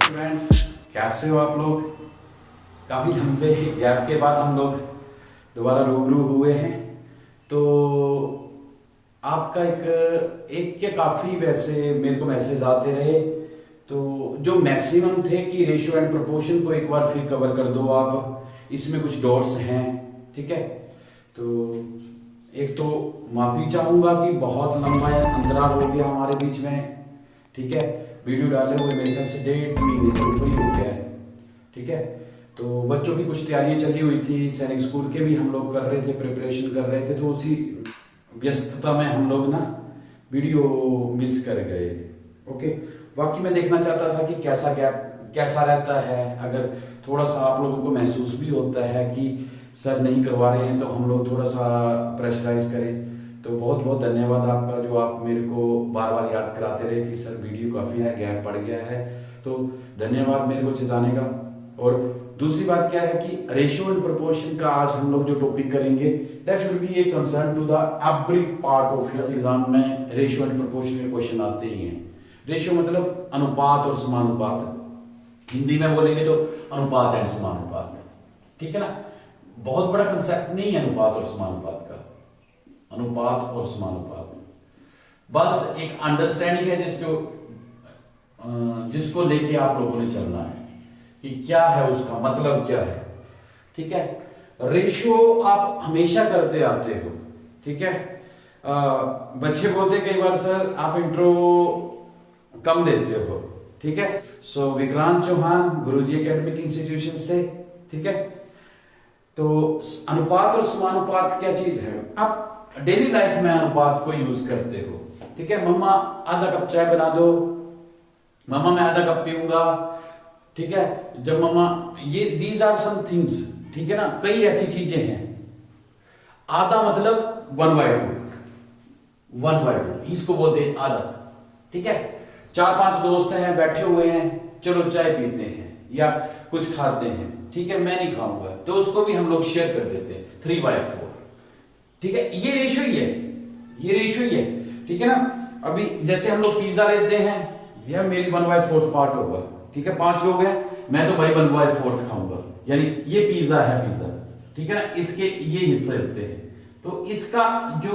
Students, कैसे हो आप लोग। काफ़ी लंबे गैप के बाद हम लोग दोबारा रूबरू हुए हैं। तो आपका एक के काफ़ी वैसे मेरे को मैसेज आते रहे, तो जो मैक्सिमम थे कि रेशियो एंड प्रोपोर्शन को एक बार फिर कवर कर दो आप, इसमें कुछ डॉट्स हैं, ठीक है। तो एक तो माफ़ी चाहूँगा कि बहुत लंबा अंतराल हो गया हमारे बीच में, ठीक है। वीडियो डाले हुए मेरे ख्याल से 1.5 महीने से ऊपर ही हो गया है, ठीक है। तो बच्चों की कुछ तैयारियां चली हुई थी, सैनिक स्कूल के भी हम लोग कर रहे थे, प्रिपरेशन कर रहे थे, तो उसी व्यस्तता में हम लोग ना वीडियो मिस कर गए। ओके, बाकी मैं देखना चाहता था कि कैसा गैप कैसा रहता है। अगर थोड़ा सा आप लोगों को महसूस भी होता है कि सर नहीं करवा रहे हैं, तो हम लोग थोड़ा सा प्रेशराइज करें। तो बहुत बहुत धन्यवाद आपका, जो आप मेरे को बार बार याद कराते रहे कि सर वीडियो काफ़ी है, गैप पड़ गया है। तो धन्यवाद मेरे को चेताने का। और दूसरी बात क्या है कि रेशियो एंड प्रोपोर्शन का आज हम लोग जो टॉपिक करेंगे, that should be a concern to the every part of your exam में। रेशियो एंड प्रोपोर्शन के क्वेश्चन आते ही हैं। रेशियो मतलब अनुपात और समानुपात, हिंदी में बोलेंगे तो अनुपात एंड समानुपात, ठीक है ना। बहुत बड़ा कंसेप्ट नहीं है अनुपात और समानुपात का। अनुपात और समानुपात बस एक अंडरस्टैंडिंग है जिसको लेके आप लोगों ने चलना है कि क्या है, उसका मतलब क्या है, ठीक है। रेशियो आप हमेशा करते आते हो, ठीक है। बच्चे बोलते कई बार सर आप इंट्रो कम देते हो, ठीक है। सो विक्रांत चौहान गुरुजी एकेडमिक इंस्टीट्यूशन से, ठीक है। तो अनुपात और समानुपात क्या चीज है, आप डेली लाइफ में अनुपात को यूज करते हो, ठीक है। मम्मा आधा कप चाय बना दो, मम्मा मैं आधा कप पीऊंगा, ठीक है। जब मम्मा ये दीज आर सम थिंग्स, ठीक है ना। कई ऐसी चीजें हैं। आधा मतलब 1/2, 1/2 इसको बोलते हैं आधा, ठीक है। 4-5 दोस्त हैं, बैठे हुए हैं, चलो चाय पीते हैं या कुछ खाते हैं, ठीक है। मैं नहीं खाऊंगा, तो उसको भी हम लोग शेयर कर देते हैं, 3/4, ठीक है। ये रेशियो ही है, ये रेशियो ही है, ठीक है ना। अभी जैसे हम लोग पिज्जा लेते हैं, यह मेरी 1/4 पार्ट होगा, ठीक है। 5 लोग हैं, मैं तो भाई 1/4 खाऊंगा, यानी ये पिज्जा है, पिज्जा, ठीक है ना। इसके ये हिस्से होते हैं, तो इसका जो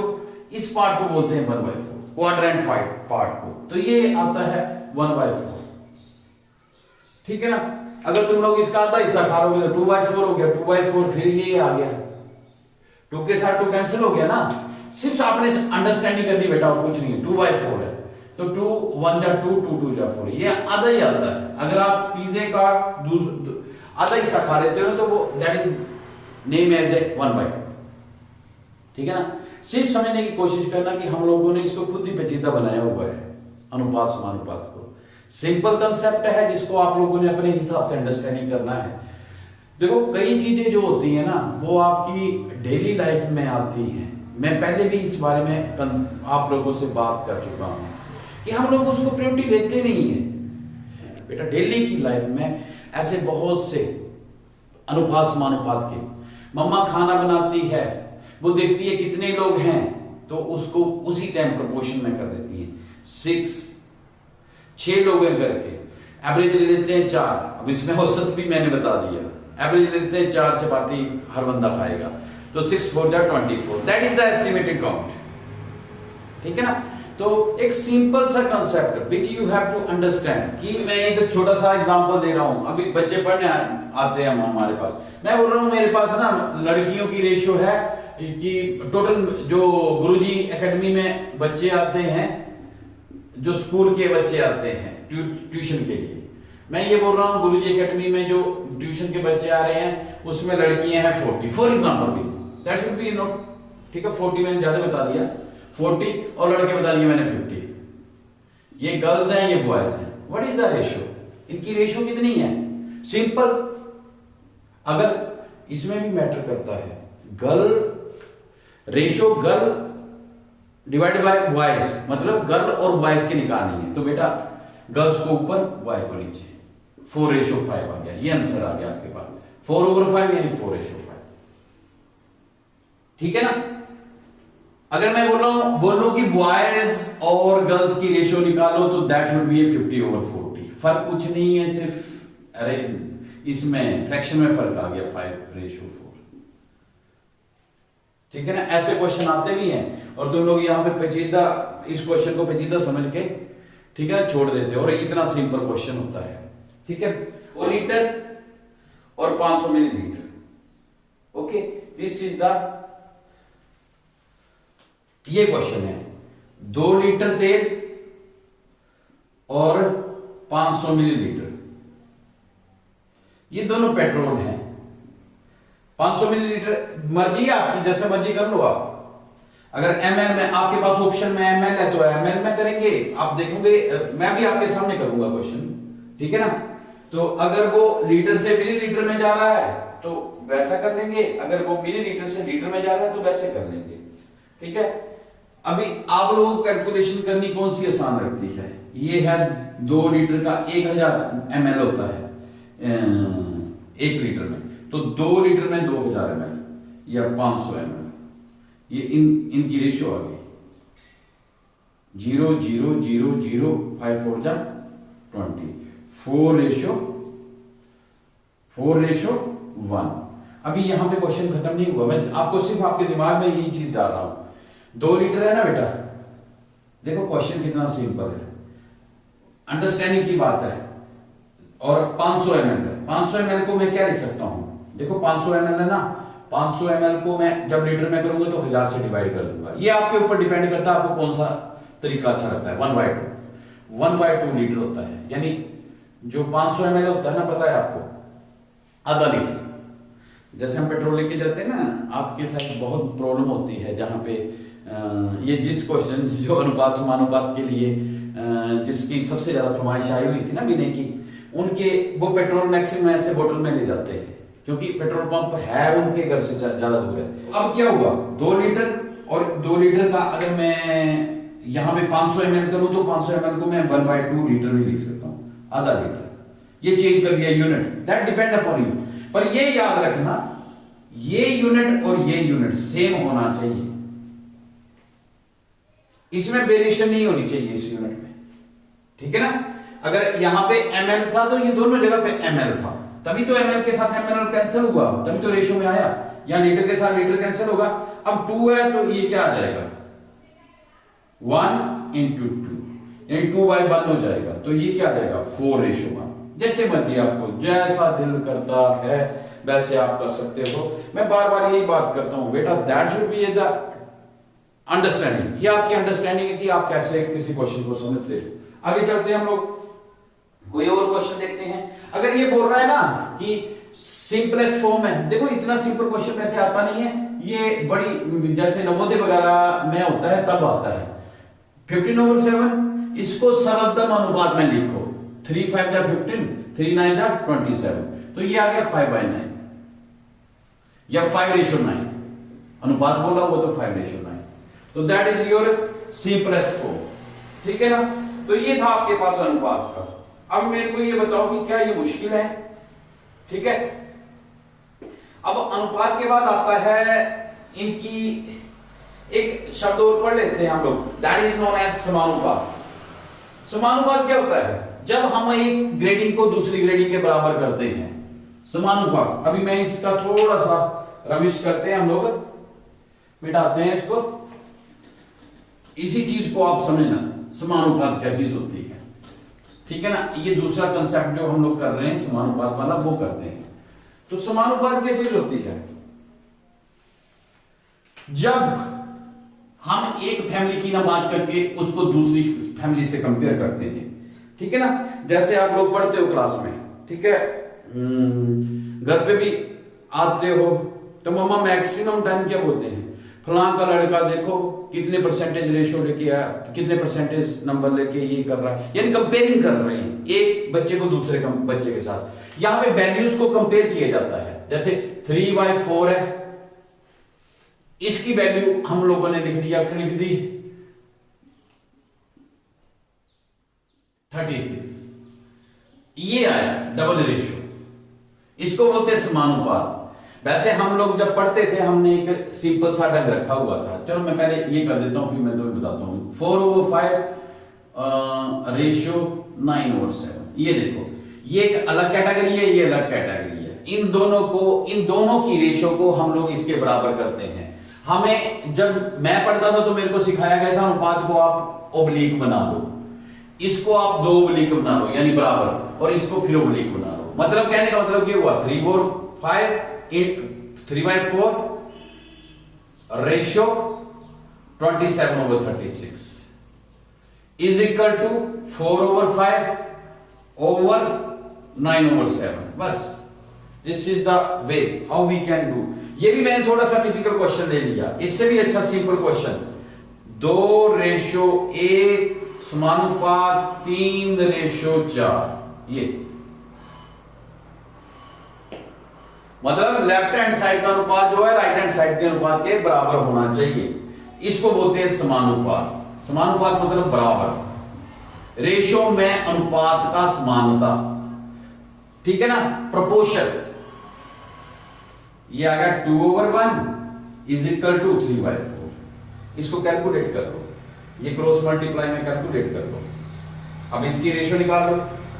इस पार्ट को बोलते हैं 1/4, क्वाड्रेंट पार्ट को, तो ये आता है 1/4, ठीक है ना। अगर तुम लोग इसका आधा हिस्सा खा लोगे तो 2/4 हो गया, 2/4 फिर ये आ गया, 2 के साथ 2 कैंसिल हो गया ना। सिर्फ आपने अंडरस्टैंडिंग करनी बेटा, और कुछ नहीं है। 2/4 है तो 2 1 जा 2, 2 2 जा 4, ये आधा ही आता है। अगर आप पिज्जे का आधा हिस्सा खा लेते हो तो वो that is name as a 1/2, ठीक है ना। सिर्फ समझने की कोशिश करना कि हम लोगों ने इसको खुद ही पेचीदा बनाया हुआ है, अनुपात समानुपात को। सिंपल कंसेप्ट है जिसको आप लोगों ने अपने हिसाब से अंडरस्टैंडिंग करना है। देखो कई चीजें जो होती है ना, वो आपकी डेली लाइफ में आती हैं। मैं पहले भी इस बारे में आप लोगों से बात कर चुका हूं कि हम लोग उसको प्रायोरिटी लेते नहीं है बेटा। डेली की लाइफ में ऐसे बहुत से अनुपात समानुपात के, मम्मा खाना बनाती है, वो देखती है कितने लोग हैं, तो उसको उसी टाइम प्रोपोर्शन में कर देती है। 6 लोग हैं करके, एवरेज ले लेते हैं 4। अब इसमें औसत भी मैंने बता दिया, एवरेज ले लेते हैं 4 चपाती हर बंदा खाएगा, तो 6 4 जा 24, that is the estimated count, ठीक है ना। तो एक सिंपल सा concept which you have to understand कि मैं एक छोटा सा एग्जांपल दे रहा हूं। अभी बच्चे पढ़ने आते हैं हमारे पास, मैं बोल रहा हूं मेरे पास ना लड़कियों की रेशियो है कि टोटल जो गुरुजी एकेडमी में बच्चे आते हैं, जो स्कूल के बच्चे आते हैं ट्यूशन के लिए, मैं ये बोल रहा हूं गुरुजी एकेडमी में जो ट्यूशन के बच्चे आ रहे हैं उसमें लड़कियां हैं 40 फॉर एग्जांपल भी, दैट शुड बी नोट, ठीक है। 40 मैंने ज्यादा बता दिया, 40 और लड़के बता दिए मैंने 50। ये गर्ल्स हैं, ये बॉयज हैं। व्हाट इज द रेशियो, इनकी रेशियो कितनी है, सिंपल। अगर इसमें भी मैटर करता है, girl ratio girl divided by boys, मतलब गर्ल और बॉयज के निकालनी है, तो बेटा गर्ल्स को ऊपर बॉय को नीचे, 4:5 आ गया, ये आंसर आ गया आपके पास। 4/5 यानी 4:5, ठीक है ना। अगर मैं बोलूं कि बॉयज और गर्ल्स की रेशियो निकालो तो दैट शुड बी 50/40, फर्क कुछ नहीं है, सिर्फ अरे इसमें फ्रैक्शन में फर्क आ गया 5:4। ठीक है ना, ऐसे क्वेश्चन आते भी हैं और तुम लोग यहाँ पे पेचीदा इस क्वेश्चन को पेचीदा समझ के ठीक है छोड़ देते हो, और इतना सिंपल क्वेश्चन होता है। ठीक है, और लीटर और 500 millilitre. Okay, this is the ये क्वेश्चन है 2 लीटर तेल और 500 मिलीलीटर, ये दोनों पेट्रोल हैं। 500 मिलीलीटर मर्जी है आपकी, जैसे मर्जी कर लो आप। अगर ml में आपके पास ऑप्शन में ml है तो ml में करेंगे, आप देखोगे मैं भी आपके सामने करूंगा क्वेश्चन। ठीक है ना, तो अगर वो लीटर से मिलीलीटर में जा रहा है तो वैसा कर लेंगे, अगर वो मिलीलीटर से लीटर में जा रहा है तो वैसे कर लेंगे। ठीक है, अभी आप लोगों को कैलकुलेशन करनी कौन सी आसान लगती है? ये है 2 लीटर का 1000 ml होता है 1 लीटर में, तो 2 लीटर में 2000 ml या 500 ml, ये इनकी रेशियो आ गई 0 0 0 0 5 4 जा 20 4:1। अभी यहां पे क्वेश्चन खत्म नहीं हुआ, मैं आपको सिर्फ आपके दिमाग में यही चीज डाल रहा हूं। 2 लीटर है ना बेटा, देखो क्वेश्चन कितना सिंपल है, अंडरस्टैंडिंग की बात है। और 500 ml का 500 ml को मैं क्या लिख सकता हूं? देखो 500 ml है ना, 500 ml को मैं जब लीटर में करूंगा तो 1000 से डिवाइड कर दूंगा। ये आपके ऊपर डिपेंड करता है आपको कौन सा तरीका अच्छा लगता है। 1/2 लीटर होता है, यानी जो 500 ml होता है ना, पता है आपको, आधा लीटर। जैसे हम पेट्रोल लेके जाते हैं ना, आपके साथ बहुत प्रॉब्लम होती है जहां पे ये जिस क्वेश्चन जो अनुपात समानुपात के लिए जिसकी सबसे ज्यादा फरमाइश आई हुई थी ना विनय की, उनके वो पेट्रोल मैक्सिमम ऐसे बोतल में ले जाते हैं क्योंकि पेट्रोल पंप है उनके घर से ज्यादा दूर है। अब क्या हुआ, 2 लीटर और 2 लीटर का अगर मैं यहां पे 500 ml करूं तो 500 ml को मैं 1/2 लीटर भी लिख सकता हूं, आधा लीटर। ये चेंज कर दिया unit, that depend upon you. पर ये याद रखना, ये यूनिट और ये यूनिट सेम होना चाहिए, इसमें वेरिएशन नहीं होनी चाहिए इस यूनिट में। ठीक है ना, अगर यहां पे ml था तो ये दोनों जगह पे ml था, तभी तो ml के साथ ml कैंसिल हुआ, तभी तो रेशियो में आया। या लीटर के साथ लीटर कैंसिल होगा। अब 2 है तो ये क्या आ जाएगा, 1 × 2 यानी 2/1 हो जाएगा, तो ये क्या आ जाएगा 4:1। जैसे मर्जी आपको जैसा दिल करता है वैसे आप कर सकते हो। मैं बार बार यही बात करता हूं बेटा, that should be the understanding. ये आपकी अंडरस्टैंडिंग है कि आप कैसे किसी क्वेश्चन को समझते हो। आगे चलते हैं हम लोग, कोई और क्वेश्चन देखते हैं। अगर ये बोल रहा है ना कि सिंपलेस्ट फॉर्म है, देखो इतना सिंपल क्वेश्चन वैसे आता नहीं है, ये बड़ी जैसे नवोदय वगैरह में होता है तब आता है। 15/7 इसको सरलतम अनुपात में लिखो, 3 5 जा 15, 3 9 जा 27, तो ये आ गया 5/9 या 5:9। अनुपात बोला वो तो 5:9, तो that is your simplest form. ठीक है ना, तो ये था आपके पास अनुपात का। अब मेरे को ये बताओ कि क्या ये मुश्किल है? ठीक है, अब अनुपात के बाद आता है इनकी एक शब्द और पढ़ लेते हैं हम लोग, दैट इज नोन एज समानुपात। समानुपात क्या होता है? जब हम एक ग्रेडिंग को दूसरी ग्रेडिंग के बराबर करते हैं, समानुपात। अभी मैं इसका थोड़ा सा रविश करते हैं हम लोग, मिटाते हैं इसको। इसी चीज को आप समझना, समानुपात क्या चीज होती है। ठीक है ना, ये दूसरा कंसेप्ट जो हम लोग कर रहे हैं समानुपात वाला वो करते हैं। तो समानुपात क्या चीज होती है? जब हम एक फैमिली की ना बात करके उसको दूसरी फैमिली से कंपेयर करते हैं। ठीक है ना, जैसे आप लोग पढ़ते हो क्लास में, ठीक है, घर पे भी आते हो तो मम्मा मैक्सिमम टाइम क्या बोलते हैं, फलां का लड़का देखो कितने परसेंटेज रेशो लेके आया, कितने परसेंटेज नंबर लेके ये कर रहा है, यानी कंपेयरिंग कर रहे हैं एक बच्चे को दूसरे बच्चे के साथ। यहां पे वैल्यूज को कंपेयर किया जाता है। जैसे 3/4 है, इसकी वैल्यू हम लोगों ने लिख दी, आपने लिख दी 36, ये आया डबल रेशियो, इसको बोलते हैं समानुपात। वैसे हम लोग जब पढ़ते थे हमने एक सिंपल सा ढंग रखा हुआ था। चलो मैं पहले ये कर देता हूं फिर मैं तुम्हें बताता हूं। 4/5 रेशियो 9/7, ये देखो, ये एक अलग कैटेगरी है, ये अलग कैटेगरी है। इन दोनों की रेशो को हम लोग इसके बराबर करते हैं। हमें जब मैं पढ़ता था तो मेरे को सिखाया गया था अनुपात को आप ओब्लिक बना लो, इसको आप 2 ओब्लिक बना लो यानी बराबर, और इसको फिर ओब्लिक बना लो। मतलब कहने का मतलब क्या हुआ, 3/4 ratio 27/36 is equal to 4/5 over 9/7। बस this is the way how we can do. ये भी मैंने थोड़ा सा टिपिकल क्वेश्चन ले लिया, इससे भी अच्छा सिंपल क्वेश्चन, 2:1 समानुपात 3:4। ये मतलब लेफ्ट हैंड साइड का अनुपात जो है राइट हैंड साइड के अनुपात के बराबर होना चाहिए। इसको बोलते हैं समानुपात। समानुपात मतलब बराबर, रेशो में अनुपात का समानता, ठीक है ना, प्रोपोर्शन। ये आ गया 2/1 इज इक्वल टू 3/4। इसको कैलकुलेट कर लो, ये क्रॉस मल्टीप्लाई में कैलकुलेट कर लो। अब इसकी रेशो निकाल लो,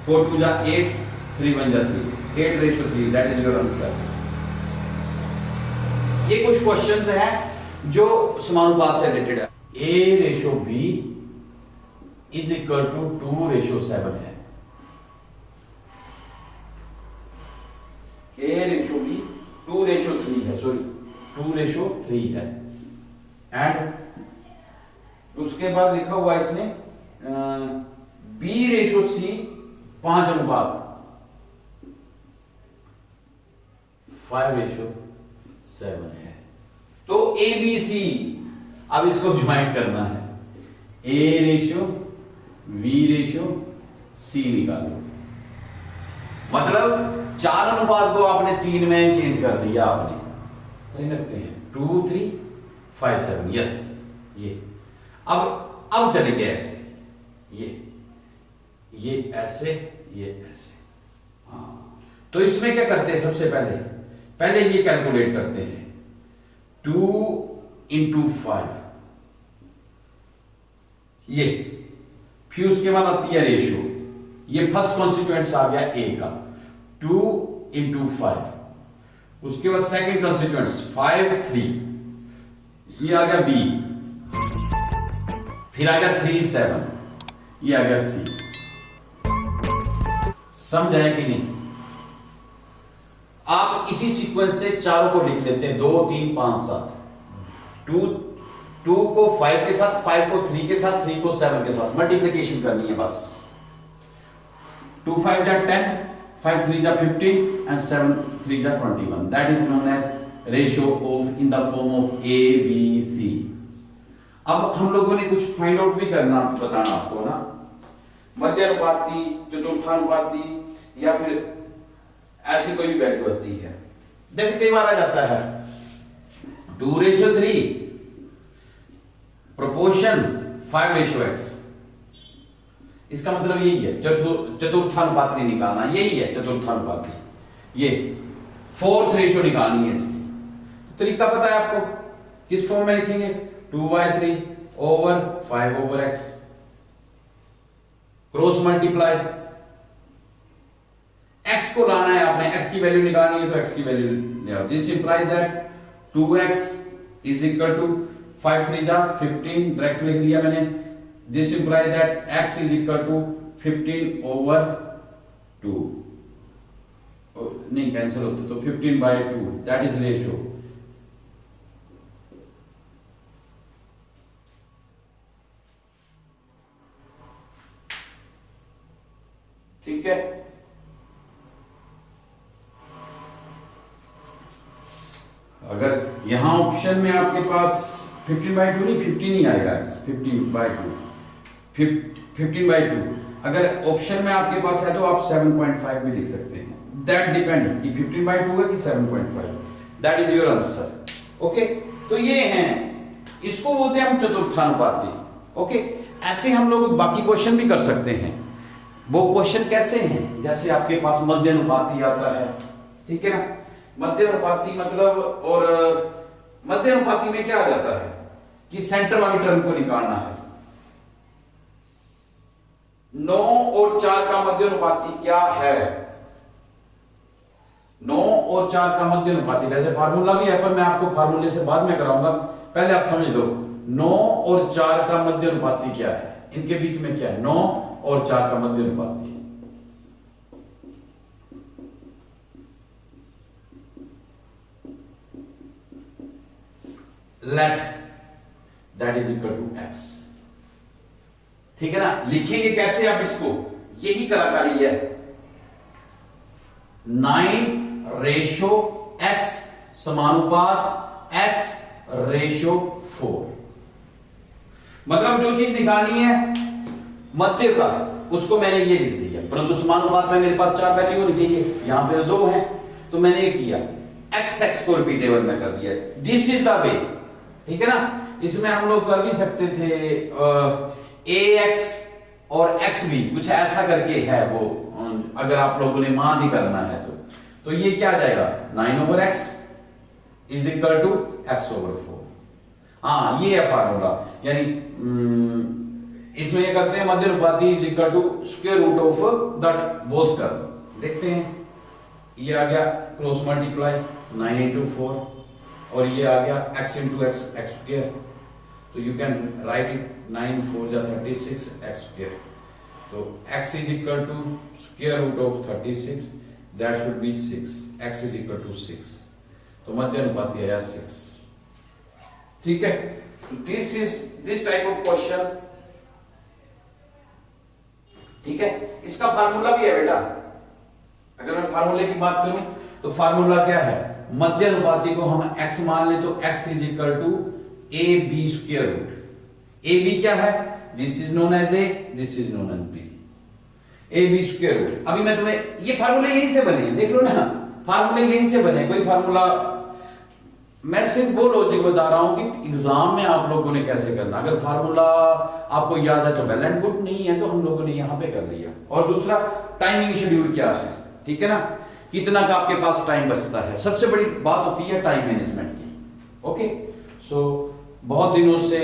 4 2 जा 8, 3 1 जा 3, 8:3, दैट इज योर आंसर। ये कुछ क्वेश्चंस हैं जो समानुपात से रिलेटेड है। A/B इज इक्वल टू 2:7 है। A/B 2:3 है, सॉरी 2:3 है। एंड उसके बाद लिखा हुआ इसने B/C 5:5 5:7 है। तो ABC अब इसको ज्वाइन करना है, A/B/C निकालो। मतलब 4 अनुपात को आपने 3 में चेंज कर दिया आपने, रखते हैं 2 3 5 7, यस। ये अब चलेंगे ऐसे, ये ऐसे, ये ऐसे। हाँ, तो इसमें क्या करते हैं, सबसे पहले ये कैलकुलेट करते हैं, 2 × 5 ये, फिर उसके बाद आती है रेशियो। ये फर्स्ट कॉन्स्टिट्यूएंट्स आ गया A का, 2 × 5। उसके बाद सेकंड कॉन्स्टिट्यूएंट्स 5 3, ये आ गया B। फिर आ गया 3 7, ये आ गया C। समझाया कि नहीं? आप इसी सीक्वेंस से चारों को लिख लेते हैं, 2 3 5 7। 2 को 5 के साथ, 5 को 3 के साथ, 3 को 7 के साथ मल्टीप्लिकेशन करनी है बस। 2 5 जा 10, 5 3 जा 15 and 7 3 जा 21। That is known as ratio of in the form of ABC। अब हम लोगों ने कुछ फाइंड आउट भी करना, बताना आपको ना, मध्यानुपाती, चतुर्थानुपाती या फिर ऐसी कोई भी वैल्यू होती है। देखिए कई बार आ जाता है 2:3 प्रोपोर्शन 5:x। इसका मतलब यही है, चतुर्थानुपाती निकालना, यही है चतुर्थानुपाती। ये 4th रेशियो निकालनी है इसकी। तरीका पता है आपको, किस फॉर्म में लिखेंगे, 2/3 over 5/x, cross multiply. x को लाना है आपने, x की वैल्यू निकालनी है तो x की वैल्यू ले आओ। This implies that 2x is equal to 5 3 जा 15, डायरेक्ट लिख दिया मैंने। This implies that x is equal to 15/2। नहीं कैंसिल होता तो 15/2, दैट इज रेशियो। ठीक है, अगर यहां ऑप्शन में आपके पास 15/2 नहीं, 15 ही आएगा, 15/2, 15/2। अगर ऑप्शन में आपके पास है तो आप 7.5 भी लिख सकते हैं। दैट डिपेंड कि 15/2 है कि 7.5। That is your answer. Okay, तो ये हैं, इसको बोलते हैं हम चतुर्थानुपाती। ओके, ऐसे हम लोग बाकी क्वेश्चन भी कर सकते हैं। वो क्वेश्चन कैसे हैं, जैसे आपके पास मध्यानुपाती आता है, ठीक है ना। मध्यानुपाती मतलब, और मध्यानुपाती में क्या आ जाता है कि सेंटर वाली टर्म को निकालना है। 9 और 4 का मध्यानुपाती क्या है? 9 और 4 का मध्यानुपाती, वैसे फार्मूला भी है पर मैं आपको फार्मूले से बाद में कराऊंगा, पहले आप समझ लो 9 और 4 का मध्यानुपाती क्या है, इनके बीच में क्या है 9 और 4 का मध्यानुपाती। Let that is equal to x, ठीक है ना। लिखेंगे कैसे आप इसको, यही कलाकारी है। 9:x समानुपात x रेशो 4, मतलब जो चीज निकालनी है मध्य का उसको मैंने ये लिख दिया, परंतु समानुपात में मेरे पास 4 वैल्यू होनी चाहिए, यहां पे 2 है तो मैंने ये किया x को रिपीटेबल में कर दिया। दिस इज द वे, ठीक है ना। इसमें हम लोग कर भी सकते थे ax और x भी कुछ ऐसा करके है वो, अगर आप लोगों ने मान ही करना है तो ये क्या आ जाएगा 9/x is equal to x/4। हाँ ये है फार्मूला, यानी इसमें ये करते हैं मध्यानुपाती is equal to square root of that both term. देखते हैं, ये आ गया क्रॉस मल्टीप्लाई 9 into 4 और ये आ गया x into x स्क्वायर, तो यू कैन राइट इट 9 4 जा 36 x स्क्वायर, तो x is equal to square root of 36, that should be 6, x is equal to 6, तो मध्यानुपाती आया 6, ठीक है। This is this type of question, ठीक है। इसका फार्मूला भी है बेटा, अगर मैं फार्मूले की बात करूं तो फार्मूला क्या है, मध्यानुपाती को हम x मान ले तो x is equal to A B square root. A B क्या है, this is known as A, this is known as B, A B square root. अभी मैं तुम्हें ये फार्मूले यहीं से बने, देख लो ना, फार्मूले यहीं से बने, कोई फार्मूला, मैं सिर्फ वो लॉजिक बता रहा हूं कि एग्जाम में आप लोगों ने कैसे करना। अगर फार्मूला आपको याद है तो वेल एंड गुड, नहीं है तो हम लोगों ने यहां पे कर लिया। और दूसरा टाइमिंग शेड्यूल क्या है, ठीक है ना, कितना का आपके पास टाइम बचता है, सबसे बड़ी बात होती है टाइम मैनेजमेंट की। ओके, सो बहुत दिनों से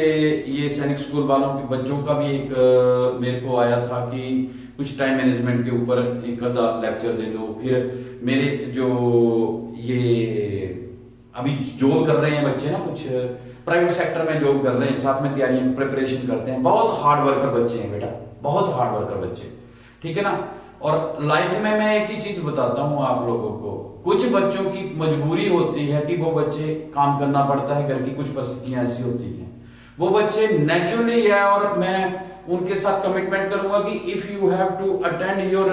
ये सैनिक स्कूल वालों के बच्चों का भी एक मेरे को आया था कि कुछ टाइम मैनेजमेंट के ऊपर एक आधा लेक्चर दे दो। फिर मेरे जो ये अभी जॉब कर रहे हैं बच्चे ना, कुछ प्राइवेट सेक्टर में जॉब कर रहे हैं, साथ में तैयारियां प्रिपरेशन करते हैं, बहुत हार्ड वर्कर बच्चे हैं बेटा, बहुत हार्ड वर्कर बच्चे, ठीक है ना। और लाइफ में मैं एक ही चीज बताता हूं आप लोगों को, कुछ बच्चों की मजबूरी होती है कि वो बच्चे काम करना पड़ता है, घर की कुछ परिस्थितियां ऐसी होती हैं, वो बच्चे नेचुरली है, और मैं उनके साथ कमिटमेंट करूंगा कि if you have to attend your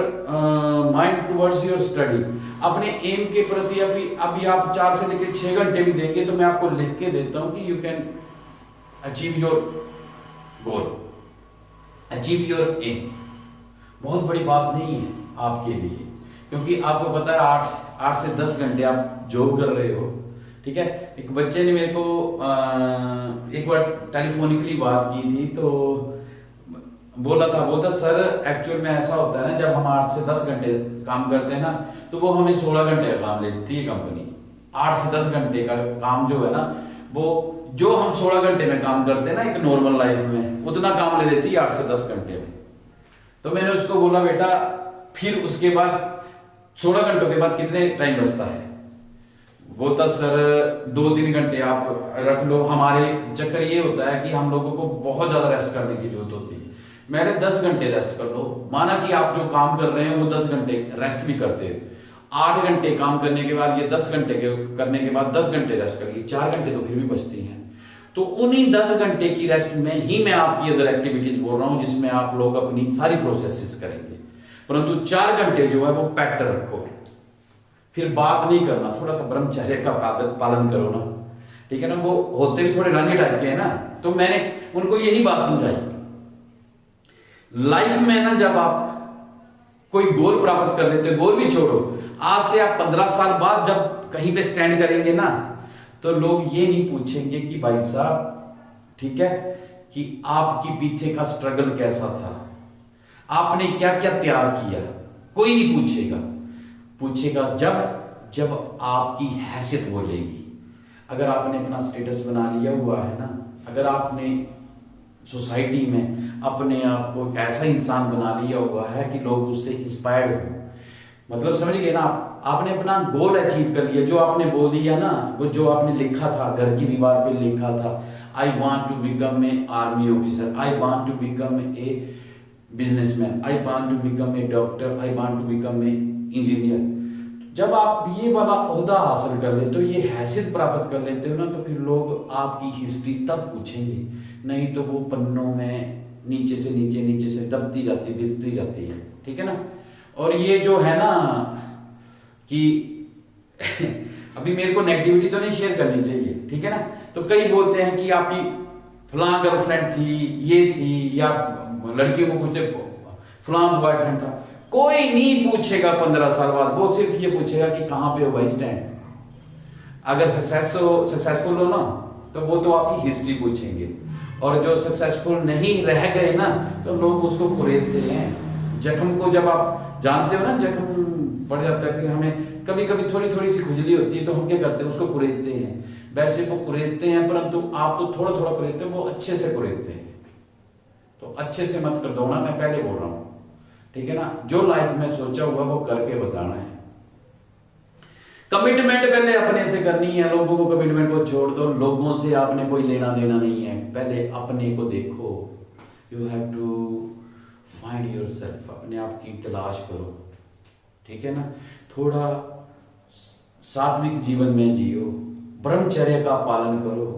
mind towards your study, अपने एम के प्रति अभी आप 4 से लेकर 6 घंटे भी देंगे तो मैं आपको लिख के देता हूं कि you can achieve your goal, achieve your aim. बहुत बड़ी बात नहीं है आपके लिए, क्योंकि आपको पता है 8 से 10 घंटे आप जॉब कर रहे हो, ठीक है। एक बच्चे ने मेरे को एक बार टेलीफोनिकली बात की थी, तो बोलता सर एक्चुअल में ऐसा होता है ना, जब हम 8 से 10 घंटे काम करते हैं ना, तो वो हमें 16 घंटे का काम लेती है कंपनी। 8 से 10 घंटे का काम जो है ना, वो जो हम 16 घंटे में काम करते हैं ना एक नॉर्मल लाइफ में, उतना काम ले लेती है 8 से 10 घंटे में। तो मैंने उसको बोला बेटा फिर उसके बाद 16 घंटों के बाद कितने टाइम बचता है? बोलता सर 2-3 घंटे आप रख लो। हमारे चक्कर ये होता है कि हम लोगों को बहुत ज्यादा रेस्ट करने की जरूरत होती है। मैंने 10 घंटे रेस्ट कर लो, माना कि आप जो काम कर रहे हैं वो 10 घंटे रेस्ट भी करते हैं, 8 घंटे काम करने के बाद ये 10 घंटे करने के बाद 10 घंटे रेस्ट करिए, 4 घंटे तो फिर भी बचती हैं। तो उन्हीं 10 घंटे की रेस्ट में ही मैं आपकी अदर एक्टिविटीज बोल रहा हूं, जिसमें आप लोग अपनी सारी प्रोसेसेस करेंगे, परंतु 4 घंटे जो है वो पैक्ट रखो, फिर बात नहीं करना, थोड़ा सा ब्रह्मचर्य का पालन करो ना, ठीक है ना। वो होते भी थोड़े रानी टाइप के हैं ना, तो मैंने उनको यही बात समझाई। लाइफ में ना जब आप कोई गोल प्राप्त कर लेते, गोल भी छोड़ो, आज से आप 15 साल बाद जब कहीं पे स्टैंड करेंगे ना, तो लोग ये नहीं पूछेंगे कि भाई साहब, ठीक है, कि आपकी पीछे का स्ट्रगल कैसा था, आपने क्या क्या त्याग किया, कोई नहीं पूछेगा। पूछेगा जब आपकी हैसियत बोलेगी। अगर आपने अपना स्टेटस बना लिया हुआ है ना, अगर आपने सोसाइटी में अपने आप को ऐसा इंसान बना लिया हुआ है कि लोग उससे इंस्पायर्ड हो। मतलब समझ गए ना आपने अपना गोल अचीव कर लिया। जो आपने बोल दिया ना, वो जो आपने लिखा था, घर की दीवार पे लिखा था, I want to become a army officer, I want to become a businessman, I want to become a doctor, I want to become a engineer. जब आप ये वाला ओहदा हासिल कर लेते हो, ये हैसियत प्राप्त कर लेते हो ना, तो फिर लोग आपकी हिस्ट्री तब पूछेंगे, नहीं तो वो पन्नों में नीचे से दबती जाती है। ठीक है ना। और ये जो है ना कि अभी मेरे को नेगेटिविटी तो नहीं शेयर करनी चाहिए, ठीक है ना। तो कई बोलते हैं कि आपकी फलां गर्लफ्रेंड थी, ये थी, या लड़कियों को पूछते फलां बॉयफ्रेंड था। कोई नहीं पूछेगा 15 साल बाद, वो सिर्फ ये पूछेगा कि कहां पे हो भाई स्टैंड। अगर सक्सेसफुल हो ना, तो वो तो आपकी हिस्ट्री पूछेंगे, और जो सक्सेसफुल नहीं रह गए ना, तो लोग उसको कुरेदते हैं। जख्म को जब आप जानते हो ना, जख्म पड़ जाता है, फिर हमें कभी कभी थोड़ी सी खुजली होती है, तो हम क्या करते हैं, उसको कुरेदते हैं। वैसे वो कुरेदते हैं, परंतु आप तो थोड़ा कुरेदते हो, वो अच्छे से कुरेदते हैं। तो अच्छे से मत कर दो ना, मैं पहले बोल रहा हूं, ठीक है ना। जो लाइफ में सोचा हुआ वो करके बताना है। कमिटमेंट पहले अपने से करनी है, लोगों को कमिटमेंट को छोड़ दो, लोगों से आपने कोई लेना देना नहीं है। पहले अपने को देखो, you have to find yourself, अपने आप की तलाश करो, ठीक है ना। थोड़ा सात्विक जीवन में जियो, ब्रह्मचर्य का पालन करो,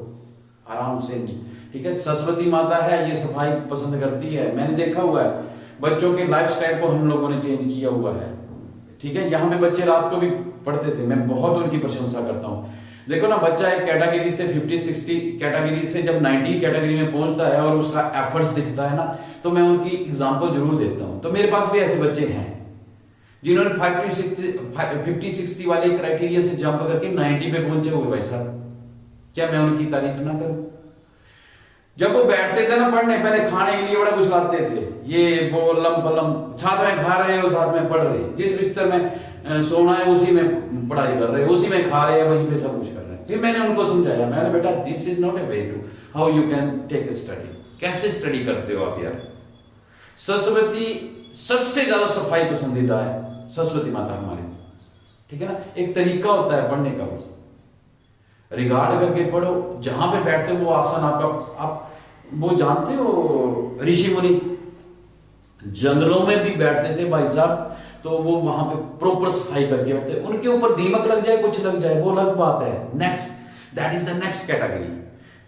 आराम से, ठीक है। सरस्वती माता है, ये सफाई पसंद करती है, मैंने देखा हुआ है। बच्चों के लाइफस्टाइल को हम लोगों ने चेंज किया हुआ है, ठीक है। यहाँ पे बच्चे रात को भी पढ़ते थे, मैं बहुत उनकी प्रशंसा करता हूँ। देखो ना, बच्चा एक कैटेगरी से 50-60 कैटेगरी से जब 90 कैटेगरी में पहुंचता है और उसका एफर्ट्स दिखता है ना, तो मैं उनकी एग्जांपल जरूर देता हूँ। तो मेरे पास भी ऐसे बच्चे हैं जिन्होंने 50-60 वाले क्राइटेरिया से जंप करके 90 पे पहुंचे हुए भाई साहब। क्या मैं उनकी तारीफ ना करूं? जब वो बैठते थे ना पढ़ने, पहले खाने के लिए बड़ा कुछ लाते थे, ये वो लम पलम, साथ में खा रहे हो, साथ में पढ़ रहे, जिस बिस्तर में सोना है उसी में पढ़ाई कर रहे, उसी में खा रहे हैं, वहीं पे सब कुछ कर रहे हैं। फिर मैंने उनको समझाया, मैंने बेटा this is not a way to how you can take a study. कैसे स्टडी करते हो आप यार? सरस्वती सबसे ज्यादा सफाई पसंदीदा है, सरस्वती माता हमारी, ठीक है ना। एक तरीका होता है पढ़ने का, रिगार्ड करके पढ़ो। जहां पे बैठते हो वो आसन आपका, आप वो जानते हो, ऋषि मुनि जंगलों में भी बैठते थे भाई साहब, तो वो वहां पे प्रॉपर सफाई करके बैठते। उनके ऊपर दीमक लग जाए, कुछ लग जाए, वो अलग बात है, next, that is the next category.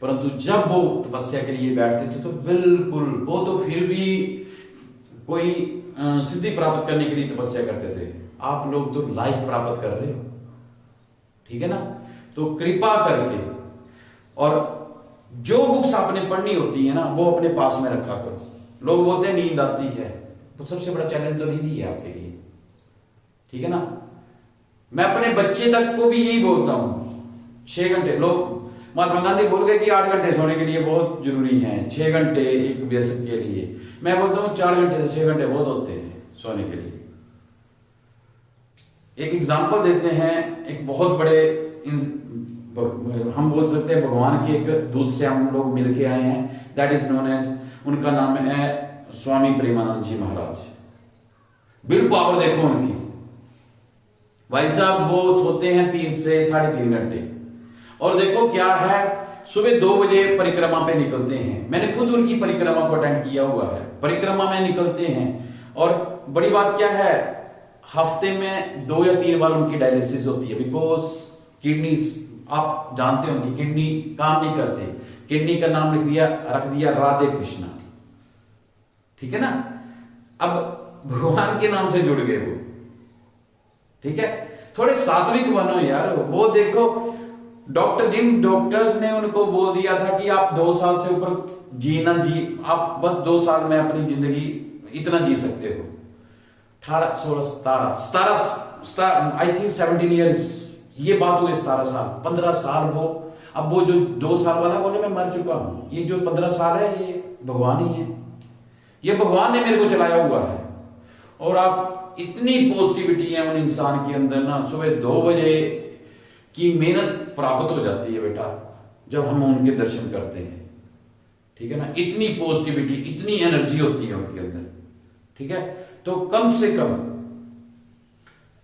परंतु जब वो तपस्या के लिए बैठते थे तो बिल्कुल, वो तो फिर भी कोई सिद्धि प्राप्त करने के लिए तपस्या करते थे। आप लोग तो लाइफ प्राप्त कर रहे हो, ठीक है ना। तो कृपा करके, और जो बुक्स आपने पढ़नी होती है ना, वो अपने पास में रखा करो। लोग बोलते हैं नींद आती है, तो सबसे बड़ा चैलेंज तो नींद ही है आपके लिए, ठीक है ना। मैं अपने बच्चे तक को भी यही बोलता हूं, 6 घंटे। लोग, महात्मा गांधी बोल गए कि 8 घंटे सोने के लिए बहुत जरूरी हैं, 6 घंटे एक वयस्क के लिए। मैं बोलता हूं 4 घंटे से 6 घंटे बहुत होते हैं सोने के लिए। एक एग्जाम्पल देते हैं, एक बहुत बड़े, हम बोल सकते हैं भगवान के एक दूत से हम लोग मिलके आए हैं, दैट इज नोन एज, उनका नाम है स्वामी प्रेमानंद जी महाराज। विल पावर देखो उनकी, भाई साहब वो सोते हैं 3 से 3.5 घंटे, और देखो क्या है, सुबह 2 बजे परिक्रमा पे निकलते हैं। मैंने खुद उनकी परिक्रमा को अटेंड किया हुआ है। परिक्रमा में निकलते हैं, और बड़ी बात क्या है, हफ्ते में 2 या 3 बार उनकी डायलिसिस होती है, बिकॉज किडनी, आप जानते होंगे किडनी काम नहीं करते। किडनी का नाम रख दिया राधे कृष्णा, ठीक है ना। अब भगवान के नाम से जुड़ गए वो, ठीक है। थोड़े सात्विक बनो यार। वो देखो जिन डॉक्टर्स ने उनको बोल दिया था कि आप 2 साल से ऊपर आप बस 2 साल में अपनी जिंदगी इतना जी सकते हो, 18, 16, 17 आई थिंक 17 ईयर्स, ये बात हुई 17 साल, 15 साल वो, अब वो जो 2 साल वाला बोले मैं मर चुका हूं, ये जो 15 साल है ये भगवान ही है, ये भगवान ने मेरे को चलाया हुआ है। और आप, इतनी पॉजिटिविटी है उन इंसान के अंदर ना, सुबह 2 बजे की मेहनत प्राप्त हो जाती है बेटा, जब हम उनके दर्शन करते हैं, ठीक है ना, इतनी पॉजिटिविटी, इतनी एनर्जी होती है उनके अंदर, ठीक है। तो कम से कम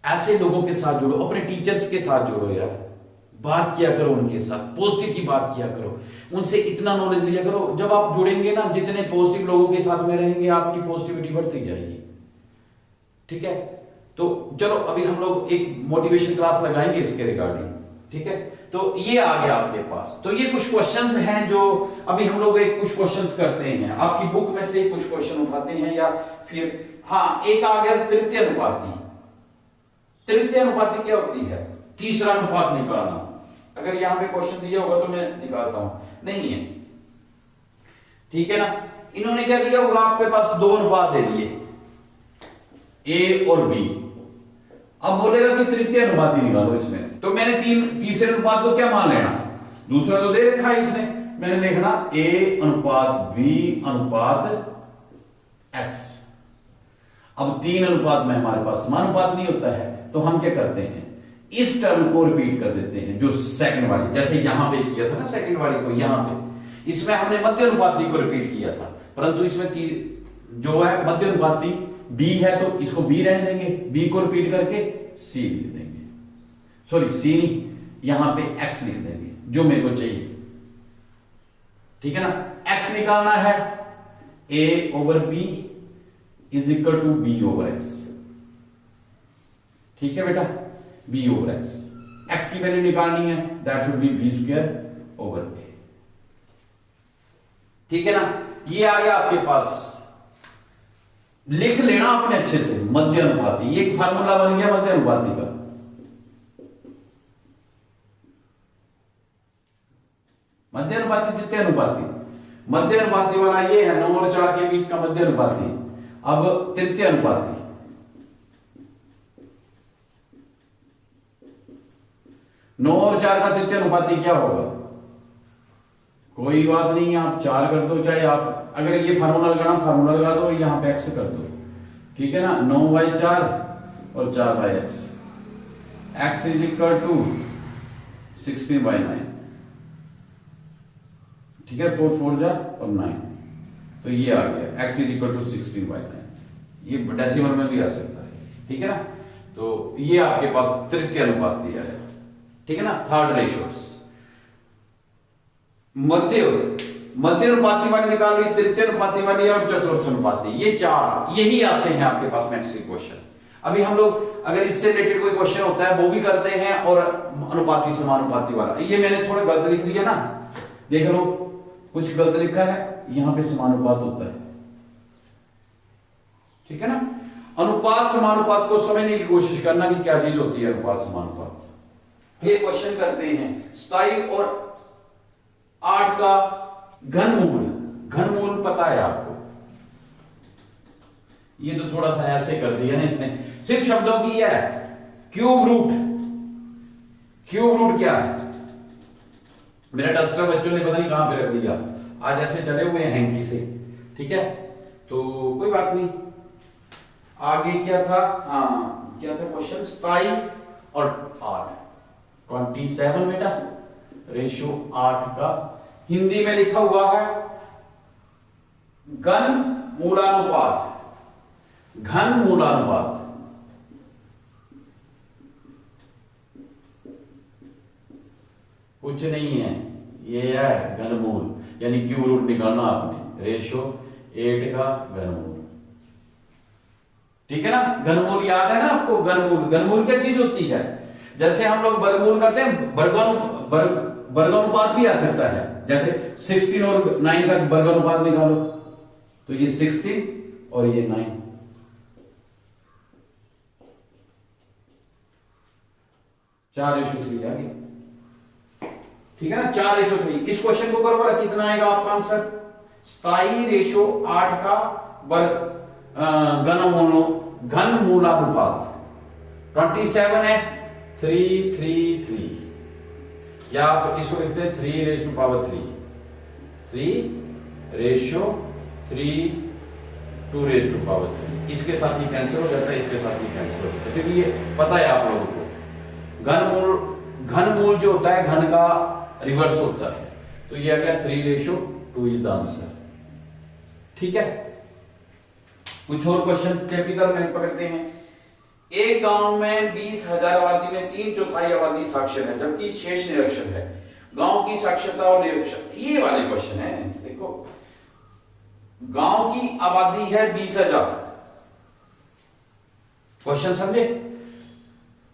ऐसे लोगों के साथ जुड़ो, अपने टीचर्स के साथ जुड़ो यार, बात किया करो उनके साथ, पॉजिटिव की बात किया करो, उनसे इतना नॉलेज लिया करो। जब आप जुड़ेंगे ना, जितने पॉजिटिव लोगों के साथ में रहेंगे, आपकी पॉजिटिविटी बढ़ती जाएगी, ठीक है। तो चलो अभी हम लोग एक मोटिवेशन क्लास लगाएंगे इसके रिगार्डिंग, ठीक है। तो ये आ गया आपके पास। तो ये कुछ क्वेश्चंस हैं जो अभी हम लोग एक कुछ क्वेश्चंस करते हैं, आपकी बुक में से कुछ क्वेश्चन उठाते हैं, या फिर हाँ एक आ गया तृतीय अनुपाती। तृतीय अनुपाती क्या होती है? तीसरा अनुपात निकालना। अगर यहां पे क्वेश्चन दिया होगा तो मैं निकालता हूं, नहीं है, ठीक है ना। इन्होंने क्या दिया होगा, आपके पास दो अनुपात दे दिए, ए और बी। अब बोलेगा कि तृतीय अनुपाती निकालो इसमें, तो मैंने तीसरे अनुपात को क्या मान लेना, दूसरा तो दे रखा है इसने, मैंने लिखना ए अनुपात बी अनुपात एक्स। अब तीन अनुपात में हमारे पास समानुपात नहीं होता है, तो हम क्या करते हैं, इस टर्म को रिपीट कर देते हैं, जो सेकंड वाली, जैसे यहां पे किया था ना सेकंड वाली को, यहां पे इसमें हमने मध्य अनुपाती को रिपीट किया था, परंतु इसमें जो है मध्य अनुपाती बी है, तो इसको बी रहने देंगे, बी को रिपीट करके सी लिख देंगे, सॉरी सी नहीं, यहां पे एक्स लिख देंगे जो मेरे को चाहिए, ठीक है ना। एक्स निकालना है, a over b is equal to b over x, ठीक है बेटा, बी ओवर एक्स। एक्स की वैल्यू निकालनी है, that should be b square over a, ठीक है ना। ये आ गया आपके पास, लिख लेना अपने अच्छे से, मध्य अनुपाती, ये एक फार्मूला बन गया मध्य अनुपाती का। मध्य अनुपाती तृतीय अनुपाती, मध्य अनुपाती वाला ये है 9 और 4 के बीच का मध्य अनुपाती। अब तृतीय अनुपाती, 9 और 4 का तृतीय अनुपाती क्या होगा, कोई बात नहीं, आप 4 कर दो, चाहे आप अगर ये फार्मूला लगाना, फार्मूला लगा दो, यहां पे एक्स कर दो, ठीक है ना। 9/4 और 4/x, x is equal to 16/9, ठीक है, 4 4 जा और 9, तो ये आ गया x इज इक्वल टू 16/9। ये डेसिमल में भी आ सकता है, ठीक है ना। तो ये आपके पास तृतीय अनुपाती आया, ठीक है ना, थर्ड रेशियोस। मध्य अनुपाती वाली निकाल ली, तृतीय अनुपाती वाली और चतुर्थ अनुपाती, ये चार, यही आते हैं आपके पास मैथ्स के क्वेश्चन। अभी हम लोग अगर इससे रिलेटेड कोई क्वेश्चन होता है वो भी करते हैं, और अनुपाती समानुपाती वाला, ये मैंने थोड़ा गलत लिख दिया ना, देख लो कुछ गलत लिखा है, यहां पे समानुपात होता है, ठीक है ना। अनुपात समानुपात को समझने की कोशिश करना कि क्या चीज होती है अनुपात समानुपात। ये क्वेश्चन करते हैं 27 और 8 का घनमूल, घनमूल पता है आपको, ये तो थोड़ा सा ऐसे कर दिया ना इसने, सिर्फ शब्दों की है। क्यूब रूट, क्यूब रूट क्या है, मेरा डस्टर बच्चों ने पता नहीं कहां पे रख दिया, आज ऐसे चले हुए हैं हैंकी से, ठीक है, तो कोई बात नहीं। आगे क्या था, हाँ क्या था क्वेश्चन, 27 और 8, 27 बेटा, रेशियो 8 का हिंदी में लिखा हुआ है घन मूलानुपात, घन मूलानुपात, कुछ नहीं है, ये है घनमूल, यानी क्यूब रूट निकालना आपने, रेशियो 8 का घनमूल, ठीक है ना। घनमूल याद है ना आपको, घनमूल, घनमूल क्या चीज होती है, जैसे हम लोग वर्गमूल करते हैं, वर्गानुपात भी आ सकता है, जैसे 16 और 9 का वर्गानुपात निकालो, तो ये 16 और ये 9, चार रेशो 3 आ गया, ठीक है ना, 4:3। इस क्वेश्चन को करो, कितना आएगा आपका आंसर, 27:8 का वर्ग घन मूलानुपात, 27 है 333, या आप इसको लिखते हैं 3⁻3, 3:3 2⁻3, इसके साथ ही कैंसिल हो जाता है, इसके साथ ही कैंसिल हो जाता है, क्योंकि ये पता है आप लोगों को। घनमूल जो होता है घन का रिवर्स होता है, तो ये आ गया 3:3 2 इज द आंसर। ठीक है, कुछ और क्वेश्चन टिपिकल में पकड़ते हैं। एक गांव में 20,000 आबादी में 3/4 आबादी साक्षर है जबकि शेष निरक्षर है। गांव की साक्षरता और निरक्षर, ये वाले क्वेश्चन है। देखो, गांव की आबादी है 20,000, क्वेश्चन समझे।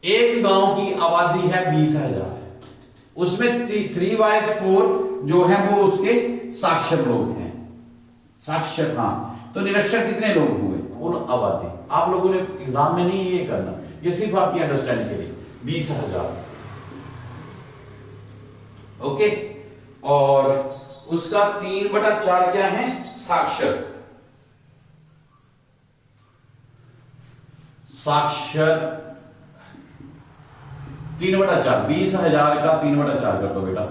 एक गांव की आबादी है 20,000, उसमें 3/4 जो है वो उसके साक्षर लोग हैं। साक्षर, हाँ, तो निरक्षर कितने लोग हुए? कुल आबादी। आप लोगों ने एग्जाम में नहीं ये करना, ये सिर्फ आपकी अंडरस्टैंडिंग के लिए। 20,000, ओके। और उसका 3/4 क्या है? साक्षर। साक्षर 3/4, 20,000 का 3/4 कर दो बेटा,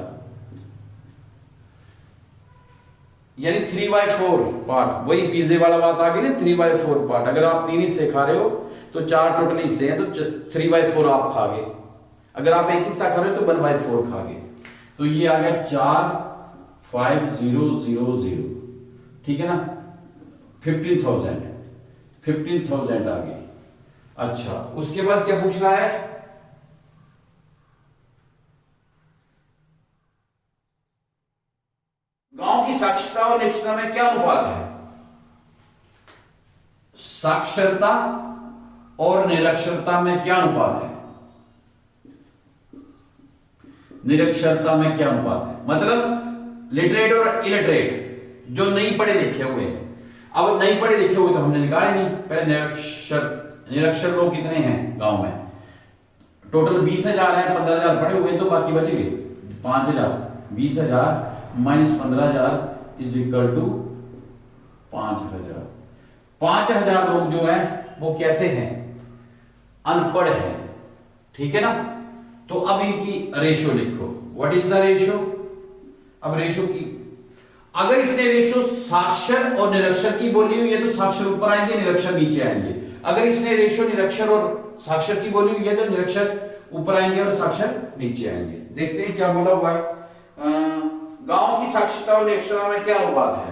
यानी 3/4 पार्ट। वही पिज्जे वाला बात आ गई ना, 3/4 पार्ट। अगर आप 3 हिस्से खा रहे हो तो 4 टोटल हिस्से हैं, तो 3/4 आप खा गए। अगर आप एक हिस्सा खा रहे हो तो 1/4 खा गए। तो ये आ गया 4,5,000, ठीक है ना। 15,000 आ गई। अच्छा, उसके बाद क्या पूछ रहा है? गांव की साक्षरता और निरक्षरता में क्या अनुपात है? साक्षरता और निरक्षरता में क्या अनुपात है? निरक्षरता में क्या अनुपात है? मतलब लिटरेट और इलिटरेट, जो नहीं पढ़े लिखे हुए हैं। अब नहीं पढ़े लिखे हुए तो हमने निकाले नहीं। पहले निरक्षर लोग कितने हैं गांव में? टोटल 20,000 है, 15,000 पढ़े हुए तो बाकी बचे 5,000। 20,000 माइनस 15,000 इज इक्वल टू 5,000। 5,000 लोग जो है वो कैसे हैं? अनपढ़ है, ठीक है ना। तो अब इनकी रेशियो लिखो। What is the ratio? अब रेशियो की, अगर इसने रेशियो साक्षर और निरक्षर की बोली हुई है तो साक्षर ऊपर आएंगे, निरक्षर नीचे आएंगे। अगर इसने रेशियो निरक्षर और साक्षर की बोली हुई है तो निरक्षर ऊपर आएंगे और साक्षर नीचे आएंगे। देखते हैं क्या बोला हुआ है। गांव की साक्षरता और निरक्षरता में क्या अनुपात है?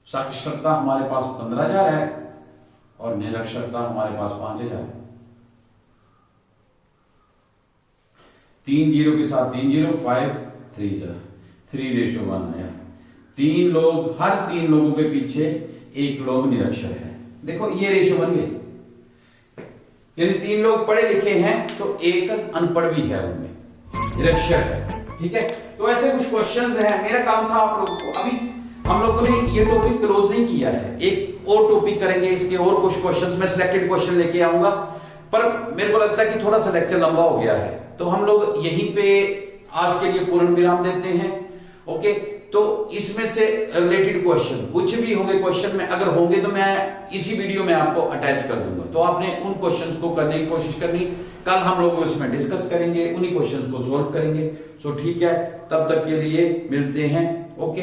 साक्षरता हमारे पास 15,000 है और निरक्षरता हमारे पास 5,000 है। 3 0 के साथ 3 0, 5 3:1 आया। 3 लोग, हर 3 लोगों के पीछे 1 लोग निरक्षर है। देखो ये रेशियो बन गई, यानी 3 लोग पढ़े लिखे हैं तो 1 अनपढ़ भी है, उनमें निरक्षर है। ठीक है, तो ऐसे कुछ क्वेश्चंस हैं। मेरा काम था आप लोगों को, अभी हम लोगों ने ये टॉपिक क्लोज नहीं किया है, एक और टॉपिक करेंगे, इसके और कुछ क्वेश्चंस मैं सिलेक्टेड क्वेश्चन लेके आऊंगा। पर मेरे को लगता है कि थोड़ा सा लेक्चर लंबा हो गया है, तो हम लोग यहीं पे आज के लिए पूर्ण विराम देते हैं। ओके, तो इसमें से रिलेटेड क्वेश्चन कुछ भी होंगे, क्वेश्चन में अगर होंगे तो मैं इसी वीडियो में आपको अटैच कर दूंगा, तो आपने उन क्वेश्चंस को करने की कोशिश करनी। कल हम लोग इसमें डिस्कस करेंगे, उन्हीं क्वेश्चंस को सोल्व करेंगे। सो ठीक है, तब तक के लिए मिलते हैं। ओके।